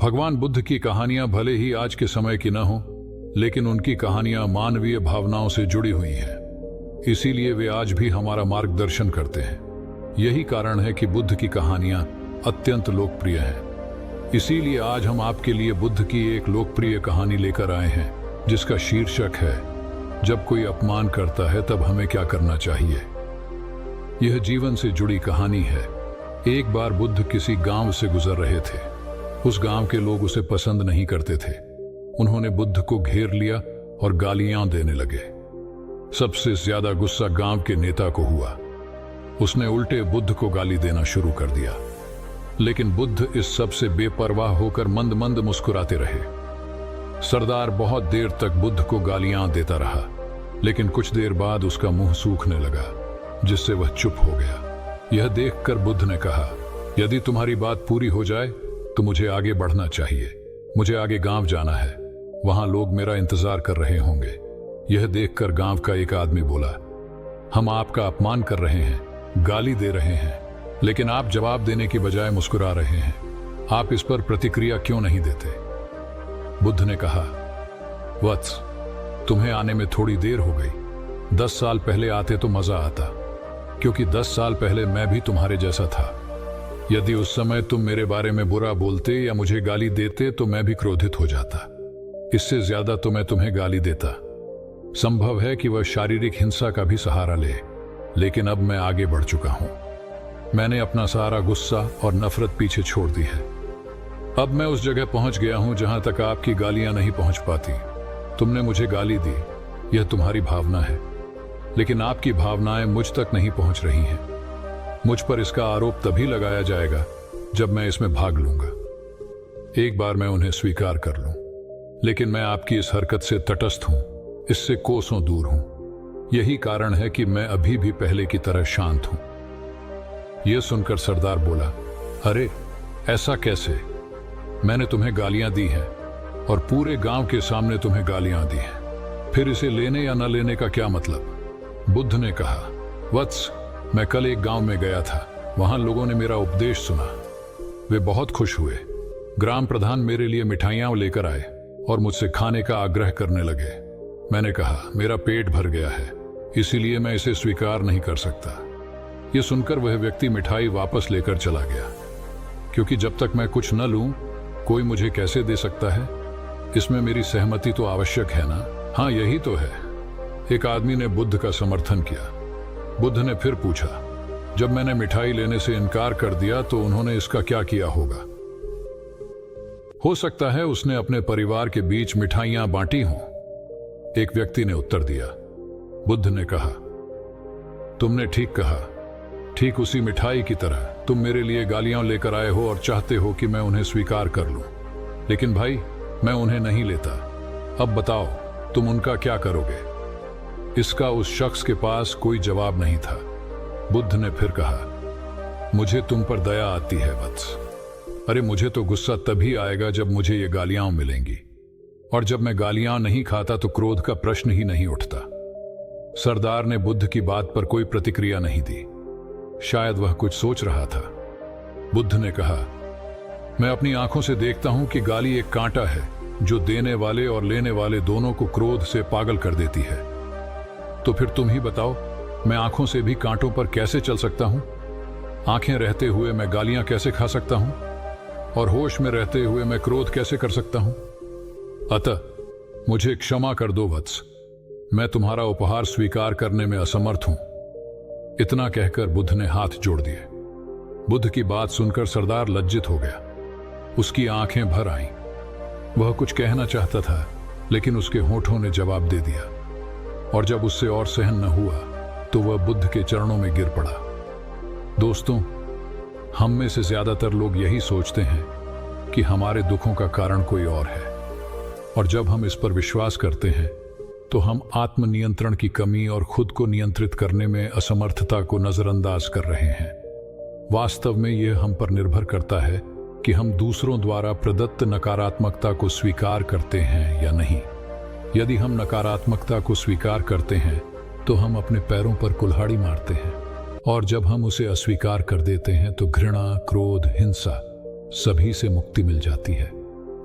भगवान बुद्ध की कहानियां भले ही आज के समय की न हो, लेकिन उनकी कहानियां मानवीय भावनाओं से जुड़ी हुई हैं। इसीलिए वे आज भी हमारा मार्गदर्शन करते हैं। यही कारण है कि बुद्ध की कहानियां अत्यंत लोकप्रिय हैं। इसीलिए आज हम आपके लिए बुद्ध की एक लोकप्रिय कहानी लेकर आए हैं, जिसका शीर्षक है जब कोई अपमान करता है तब हमें क्या करना चाहिए। यह जीवन से जुड़ी कहानी है। एक बार बुद्ध किसी गांव से गुजर रहे थे। उस गांव के लोग उसे पसंद नहीं करते थे। उन्होंने बुद्ध को घेर लिया और गालियां देने लगे। सबसे ज्यादा गुस्सा गांव के नेता को हुआ। उसने उल्टे बुद्ध को गाली देना शुरू कर दिया। लेकिन बुद्ध इस सब से बेपरवाह होकर मंद मंद मुस्कुराते रहे। सरदार बहुत देर तक बुद्ध को गालियां देता रहा, लेकिन कुछ देर बाद उसका मुंह सूखने लगा, जिससे वह चुप हो गया। यह देखकर बुद्ध ने कहा, यदि तुम्हारी बात पूरी हो जाए तो मुझे आगे बढ़ना चाहिए। मुझे आगे गांव जाना है, वहां लोग मेरा इंतजार कर रहे होंगे। यह देखकर गांव का एक आदमी बोला, हम आपका अपमान कर रहे हैं, गाली दे रहे हैं, लेकिन आप जवाब देने की बजाय मुस्कुरा रहे हैं। आप इस पर प्रतिक्रिया क्यों नहीं देते? बुद्ध ने कहा, वत्स, तुम्हें आने में थोड़ी देर हो गई। 10 साल पहले आते तो मजा आता, क्योंकि 10 साल पहले मैं भी तुम्हारे जैसा था। यदि उस समय तुम मेरे बारे में बुरा बोलते या मुझे गाली देते तो मैं भी क्रोधित हो जाता। इससे ज्यादा तो मैं तुम्हें गाली देता। संभव है कि वह शारीरिक हिंसा का भी सहारा ले, लेकिन अब मैं आगे बढ़ चुका हूं। मैंने अपना सारा गुस्सा और नफरत पीछे छोड़ दी है। अब मैं उस जगह पहुंच गया हूं जहां तक आपकी गालियां नहीं पहुंच पाती। तुमने मुझे गाली दी, यह तुम्हारी भावना है, लेकिन आपकी भावनाएं मुझ तक नहीं पहुंच रही हैं। मुझ पर इसका आरोप तभी लगाया जाएगा जब मैं इसमें भाग लूंगा। एक बार मैं उन्हें स्वीकार कर लूं, लेकिन मैं आपकी इस हरकत से तटस्थ हूं, इससे कोसों दूर हूं। यही कारण है कि मैं अभी भी पहले की तरह शांत हूं। यह सुनकर सरदार बोला, अरे ऐसा कैसे? मैंने तुम्हें गालियां दी हैं और पूरे गांव के सामने तुम्हें गालियां दी हैं, फिर इसे लेने या न लेने का क्या मतलब? बुद्ध ने कहा, वत्स, मैं कल एक गांव में गया था। वहां लोगों ने मेरा उपदेश सुना। वे बहुत खुश हुए। ग्राम प्रधान मेरे लिए मिठाइयां लेकर आए और मुझसे खाने का आग्रह करने लगे। मैंने कहा, मेरा पेट भर गया है, इसीलिए मैं इसे स्वीकार नहीं कर सकता। यह सुनकर वह व्यक्ति मिठाई वापस लेकर चला गया, क्योंकि जब तक मैं कुछ न लूं, कोई मुझे कैसे दे सकता है? इसमें मेरी सहमति तो आवश्यक है ना? हाँ, यही तो है। एक आदमी ने बुद्ध का समर्थन किया। बुद्ध ने फिर पूछा, जब मैंने मिठाई लेने से इनकार कर दिया तो उन्होंने इसका क्या किया होगा? हो सकता है उसने अपने परिवार के बीच मिठाइयां बांटी हों। एक व्यक्ति ने उत्तर दिया। बुद्ध ने कहा, तुमने ठीक कहा। ठीक उसी मिठाई की तरह तुम मेरे लिए गालियां लेकर आए हो और चाहते हो कि मैं उन्हें स्वीकार कर लूं, लेकिन भाई, मैं उन्हें नहीं लेता। अब बताओ, तुम उनका क्या करोगे? इसका उस शख्स के पास कोई जवाब नहीं था। बुद्ध ने फिर कहा, मुझे तुम पर दया आती है वत्स। अरे मुझे तो गुस्सा तभी आएगा जब मुझे ये गालियां मिलेंगी, और जब मैं गालियां नहीं खाता तो क्रोध का प्रश्न ही नहीं उठता। सरदार ने बुद्ध की बात पर कोई प्रतिक्रिया नहीं दी। शायद वह कुछ सोच रहा था। बुद्ध ने कहा, मैं अपनी आंखों से देखता हूं कि गाली एक कांटा है जो देने वाले और लेने वाले दोनों को क्रोध से पागल कर देती है। तो फिर तुम ही बताओ, मैं आंखों से भी कांटों पर कैसे चल सकता हूं? आंखें रहते हुए मैं गालियां कैसे खा सकता हूं? और होश में रहते हुए मैं क्रोध कैसे कर सकता हूं? अतः मुझे क्षमा कर दो वत्स, मैं तुम्हारा उपहार स्वीकार करने में असमर्थ हूं। इतना कहकर बुद्ध ने हाथ जोड़ दिए। बुद्ध की बात सुनकर सरदार लज्जित हो गया। उसकी आंखें भर आईं। वह कुछ कहना चाहता था, लेकिन उसके होठों ने जवाब दे दिया, और जब उससे और सहन न हुआ तो वह बुद्ध के चरणों में गिर पड़ा। दोस्तों, हम में से ज्यादातर लोग यही सोचते हैं कि हमारे दुखों का कारण कोई और है, और जब हम इस पर विश्वास करते हैं तो हम आत्मनियंत्रण की कमी और खुद को नियंत्रित करने में असमर्थता को नजरअंदाज कर रहे हैं। वास्तव में यह हम पर निर्भर करता है कि हम दूसरों द्वारा प्रदत्त नकारात्मकता को स्वीकार करते हैं या नहीं। यदि हम नकारात्मकता को स्वीकार करते हैं तो हम अपने पैरों पर कुल्हाड़ी मारते हैं, और जब हम उसे अस्वीकार कर देते हैं तो घृणा, क्रोध, हिंसा सभी से मुक्ति मिल जाती है।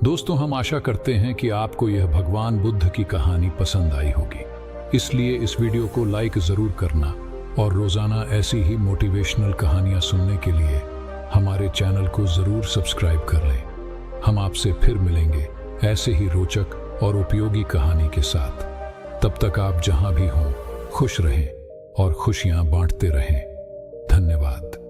दोस्तों, हम आशा करते हैं कि आपको यह भगवान बुद्ध की कहानी पसंद आई होगी। इसलिए इस वीडियो को लाइक जरूर करना और रोजाना ऐसी ही मोटिवेशनल कहानियां सुनने के लिए हमारे चैनल को जरूर सब्सक्राइब कर लें। हम आपसे फिर मिलेंगे ऐसे ही रोचक और उपयोगी कहानी के साथ। तब तक आप जहां भी हों खुश रहें और खुशियां बांटते रहें। धन्यवाद।